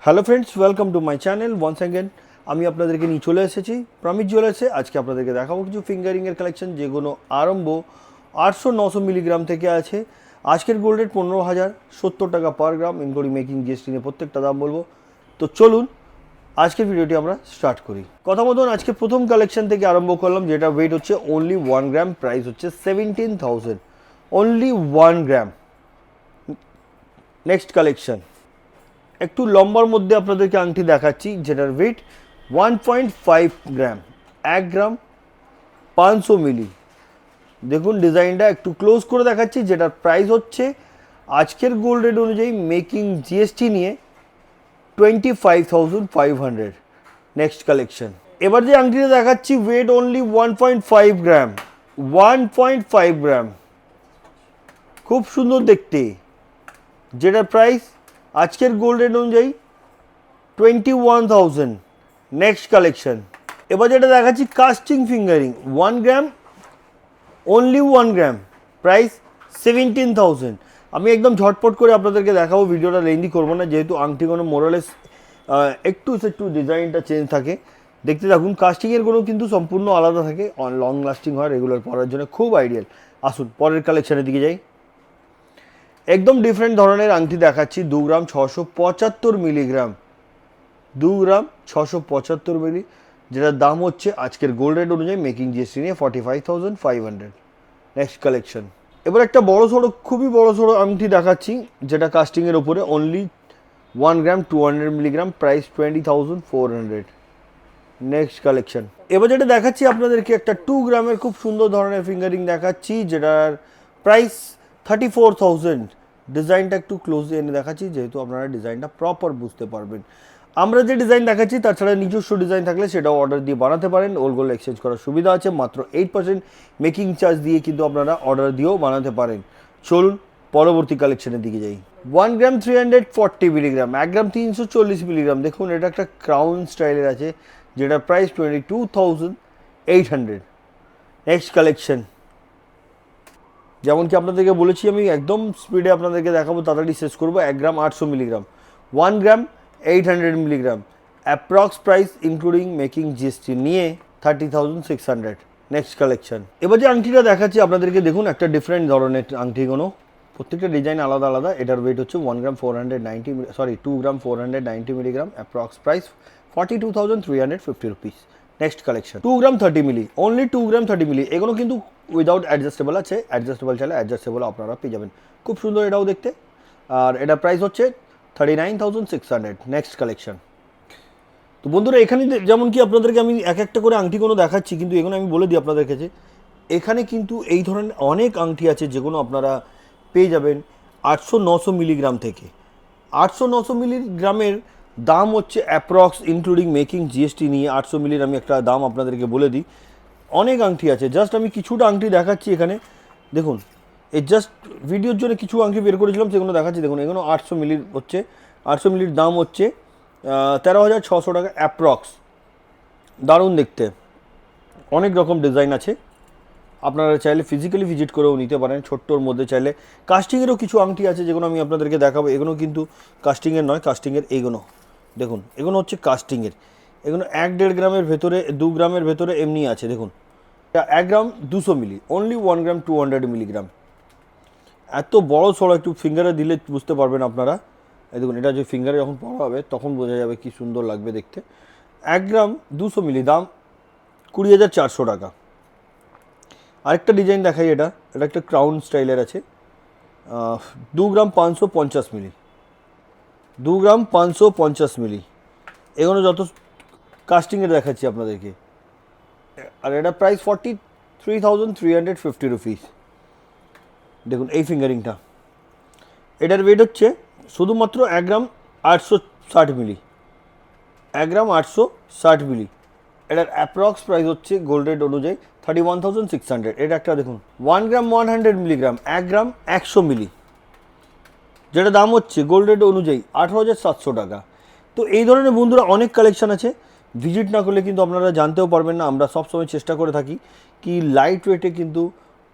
Hello friends, welcome to my channel once again. আমি আপনাদেরকে নিয়ে চলে এসেছি প্রমিত জুয়েলার্সে। আজকে আপনাদেরকে দেখাবো কিছু ফিঙ্গারিংয়ের কালেকশন, যেগুলো আরম্ভ 800-900 মিলিগ্রাম থেকে আছে। আজকের গোল্ড রেট 15,070 টাকা পার গ্রাম, ইনক্লুডিং মেকিং জিএসটি নিয়ে প্রত্যেকটা দাম বলবো। তো চলুন আজকের ভিডিওটি আমরা স্টার্ট করি। কথা মতন আজকে প্রথম কালেকশন থেকে আরম্ভ করলাম, যেটা ওয়েট হচ্ছে অনলি 1 গ্রাম, প্রাইস হচ্ছে 17,000, অনলি 1 গ্রাম। নেক্সট কালেকশন একটু লম্বার মধ্যে আপনাদেরকে আংটি দেখাচ্ছি, যেটার ওয়েট 1.5 গ্রাম, 1 গ্রাম 500 মিলি। দেখুন ডিজাইনটা একটু ক্লোজ করে দেখাচ্ছি, যেটার প্রাইস হচ্ছে আজকের গোল্ড রেট অনুযায়ী মেকিং জিএসটি নিয়ে 25,500। নেক্সট কালেকশন, এবার যে আংটিটা দেখাচ্ছি ওয়েট অনলি 1.5 গ্রাম, 1.5 গ্রাম, খুব সুন্দর দেখতে, যেটার প্রাইস আজকের গোল্ড রেট অনুযায়ী 21,000। নেক্সট কালেকশন, এবার যেটা দেখাচ্ছি কাস্টিং ফিঙ্গারিং 1 গ্রাম, অনলি 1 গ্রাম, প্রাইস 17,000। আমি একদম ঝটপট করে আপনাদেরকে দেখাবো, ভিডিওটা লেন্দি করবো না, যেহেতু আংটিগুলো মোরালেস একটু ডিজাইনটা চেঞ্জ থাকে। দেখতে থাকুন, কাস্টিংয়ের কোনো কিন্তু সম্পূর্ণ আলাদা থাকে, লং লাস্টিং হয়, রেগুলার পরার জন্য খুব আইডিয়াল। আসুন পরের কালেকশনের দিকে যাই। একদম ডিফারেন্ট ধরনের আংটি দেখাচ্ছি, 2 গ্রাম 675 মিলিগ্রাম, 2 গ্রাম 675 মিলি, যেটার দাম হচ্ছে আজকের গোল্ড রেট অনুযায়ী মেকিং জিএসটি নিয়ে 45,500। নেক্সট কালেকশন, এবার একটা বড় সড়ো, খুবই বড় সড়ো আংটি দেখাচ্ছি, যেটা কাস্টিংয়ের ওপরে, অনলি 1 গ্রাম 200 মিলিগ্রাম, প্রাইস 20,400। নেক্সট কালেকশন, এবার যেটা দেখাচ্ছি আপনাদেরকে একটা 2 গ্রামের খুব সুন্দর ধরনের ফিঙ্গারিং দেখাচ্ছি, যেটার প্রাইস 34,000। ডিজাইনটা একটু ক্লোজলি এনে দেখাচ্ছি, যেহেতু আপনারা ডিজাইনটা প্রপার বুঝতে পারবেন। আমরা যে ডিজাইন দেখাচ্ছি তাছাড়া নিজস্ব ডিজাইন থাকলে সেটাও অর্ডার দিয়ে বানাতে পারেন, ওল্ড গোল্ড এক্সচেঞ্জ করার সুবিধা আছে, মাত্র 8% মেকিং চার্জ দিয়ে কিন্তু আপনারা অর্ডার দিয়েও বানাতে পারেন। চলুন পরবর্তী কালেকশনের দিকে যাই। 1 গ্রাম 340 মিলিগ্রাম, 1 গ্রাম 340 মিলিগ্রাম, দেখুন এটা একটা ক্রাউন স্টাইলের আছে, যেটার প্রাইস 22,800। নেক্সট কালেকশন, যেমন কি আপনাদেরকে বলেছি, আমি একদম স্পিডে আপনাদেরকে দেখাবো, তাড়াতাড়ি শেষ করবো। 1 গ্রাম 800 মিলিগ্রাম, 1 গ্রাম 800 milligram, approx price including making GST নিয়ে 30,600। নেক্সট কালেকশন, এবার যে আংটিটা দেখাচ্ছি আপনাদেরকে, দেখুন একটা ডিফারেন্ট ধরনের আংটিগুলো, প্রত্যেকটা ডিজাইন আলাদা আলাদা। এটার ওয়েট হচ্ছে 1 গ্রাম 490, 2 গ্রাম 490 milligram, approx price 42,350 rupees. Next collection, 2 গ্রাম 30 মিলি, অনলি 2 গ্রাম 30 মিলি। এগুলো কিন্তু উইদাউট অ্যাডজাস্টেবল আছে, অ্যাডজাস্টেবল চাইলে অ্যাডজাস্টেবল আপনারা পেয়ে যাবেন। খুব সুন্দর এটাও দেখতে, আর এটা প্রাইস হচ্ছে 39,600। নেক্সট কালেকশন, তো বন্ধুরা এখানে যেমন কি আপনাদেরকে আমি এক একটা করে আংটি কোনো দেখাচ্ছি, কিন্তু এগুলো আমি বলে দিই আপনাদের কাছে, এখানে কিন্তু এই ধরনের অনেক আংটি আছে যেগুলো আপনারা পেয়ে যাবেন 800-900 মিলিগ্রাম থেকে। 800-900 মিলিগ্রামের দাম হচ্ছে অ্যাপ্রক্স ইনক্লুডিং মেকিং জিএসটি নিয়ে 800 মিলির আমি একটা দাম আপনাদেরকে বলে দিই। অনেক আংটি আছে, জাস্ট আমি কিছুটা আংটি দেখাচ্ছি এখানে। দেখুন, এই জাস্ট ভিডিওর জন্য কিছু আংটি বের করেছিলাম, সেগুলো দেখাচ্ছি। দেখুন এগুলো 800 মিলির হচ্ছে, 800 মিলির দাম হচ্ছে 13,600 টাকা অ্যাপ্রক্স। দারুণ দেখতে, অনেক রকম ডিজাইন আছে, আপনারা চাইলে ফিজিক্যালি ভিজিট করেও নিতে পারেন। ছোট্টর মধ্যে চাইলে কাস্টিংয়েরও কিছু আংটি আছে, যেগুলো আমি আপনাদেরকে দেখাবো। এগুলো কিন্তু কাস্টিংয়ের নয়, কাস্টিংয়ের এইগুলো দেখুন, এগুলো হচ্ছে কাস্টিংয়ের। এগুলো 1-1.5 গ্রামের ভেতরে, 2 গ্রামের ভেতরে এমনি আছে। দেখুন 1 গ্রাম 200 মিলি, অনলি 1 গ্রাম 200 মিলিগ্রাম। এত বড় সড়ো, একটু ফিঙ্গারে দিলে বুঝতে পারবেন আপনারা। এই দেখুন, এটা যে ফিঙ্গারে যখন পড়া হবে তখন বোঝা যাবে কি সুন্দর লাগবে দেখতে। 1 গ্রাম 200 মিলি, দাম 20,400 টাকা। আরেকটা ডিজাইন দেখাই, এটা একটা ক্রাউন স্টাইলের আছে, 2 গ্রাম 550 মিলি, 2 গ্রাম 550 মিলি। এগুলো যত কাস্টিংয়ের দেখাচ্ছি আপনাদেরকে, আর এটা প্রাইস 43,350 রুপিস। দেখুন এই ফিঙ্গারিংটা, এটার ওয়েট হচ্ছে শুধুমাত্র 1 গ্রাম 860 মিলি, 1 গ্রাম 860 মিলি। এটার অ্যাপ্রক্স প্রাইস হচ্ছে গোল্ড রেট অনুযায়ী 31,600। এটা একটা দেখুন 1 গ্রাম 100 মিলিগ্রাম, 1 গ্রাম 100 মিলি, যেটা দাম হচ্ছে গোল্ড রেট অনুযায়ী 18,700 টাকা। তো এই ধরনের বন্ধুরা অনেক কালেকশন আছে, ভিজিট না করলে কিন্তু আপনারা জানতেও পারবেন না। আমরা সবসময় চেষ্টা করে থাকি কি লাইট ওয়েটে কিন্তু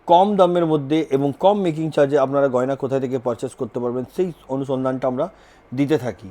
কম দামের মধ্যে এবং কম মেকিং চার্জে আপনারা গয়না কোথায় থেকে পারচেস করতে পারবেন, সেই অনুসন্ধানটা আমরা দিতে থাকি।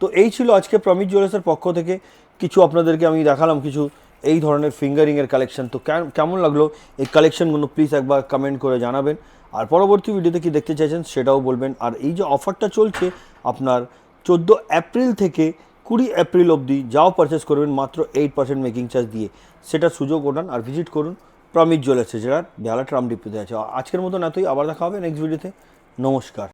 তো এই ছিল আজকে প্রমিত জুয়েলার্সের পক্ষ থেকে কিছু আপনাদেরকে আমি দেখালাম কিছু এই ধরনের ফিঙ্গারিংয়ের কালেকশন। তো কেমন লাগলো এই কালেকশনগুলো প্লিজ একবার কমেন্ট করে জানাবেন, আর পরবর্তী ভিডিওতে কি দেখতে চাইছেন সেটাও বলবেন। আর এই যে অফারটা চলছে আপনার 14 এপ্রিল থেকে 20 এপ্রিল অবধি, যাও পারচেস করবেন মাত্র 8% মেকিং চার্জ দিয়ে, সেটা সুযোগ ওঠান আর ভিজিট করুন প্রমিত জুয়েলার্সে, যেটা বেহালা ট্রাম ডিপোতে আছে। আজকের মতন এতই, আবার দেখা হবে নেক্সট ভিডিওতে। নমস্কার।